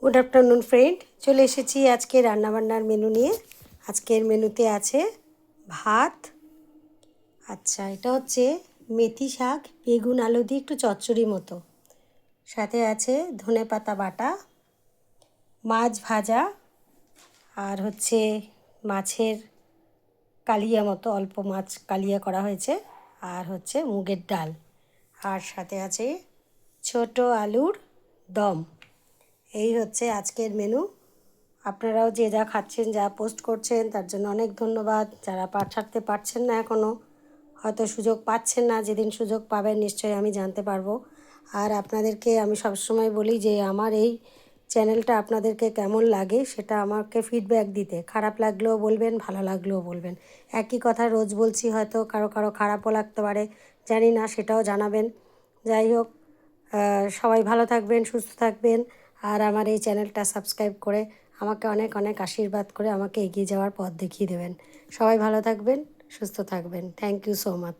Good afternoon friend, চলে এসেছি আজকে রান্নাবান্নার মেনু নিয়ে। আজকের মেনুতে আছে ভাত। আচ্ছা, এটা হচ্ছে মেথি শাক বেগুন আলু দিয়ে একটু চচ্চড়ি মতো, সাথে আছে ধনেপাতা বাটা, মাছ ভাজা, আর হচ্ছে মাছের কালিয়া মতো অল্প মাছ কালিয়া করা হয়েছে, আর হচ্ছে মুগের ডাল, আর সাথে আছে ছোট আলুর দম। এই হচ্ছে আজকের মেনু। আপনারাও যে যা খাচ্ছেন, যা পোস্ট করছেন তার জন্য অনেক ধন্যবাদ। যারা ছাড়তে পারছেন না এখনও, হয়তো সুযোগ পাচ্ছেন না, যেদিন সুযোগ পাবেন নিশ্চয়ই আমি জানতে পারবো। আর আপনাদেরকে আমি সবসময় বলি যে আমার এই চ্যানেলটা আপনাদেরকে কেমন লাগে সেটা আমাকে ফিডব্যাক দিতে, খারাপ লাগলেও বলবেন, ভালো লাগলেও বলবেন। একই কথা রোজ বলছি, হয়তো কারো কারো খারাপও লাগতে পারে, জানি না, সেটাও জানাবেন। যাই হোক, সবাই ভালো থাকবেন, সুস্থ থাকবেন, আর আমার এই চ্যানেলটা সাবস্ক্রাইব করে আমাকে অনেক অনেক আশীর্বাদ করে আমাকে এগিয়ে যাওয়ার পথ দেখিয়ে দেবেন। সবাই ভালো থাকবেন, সুস্থ থাকবেন। Thank you so much.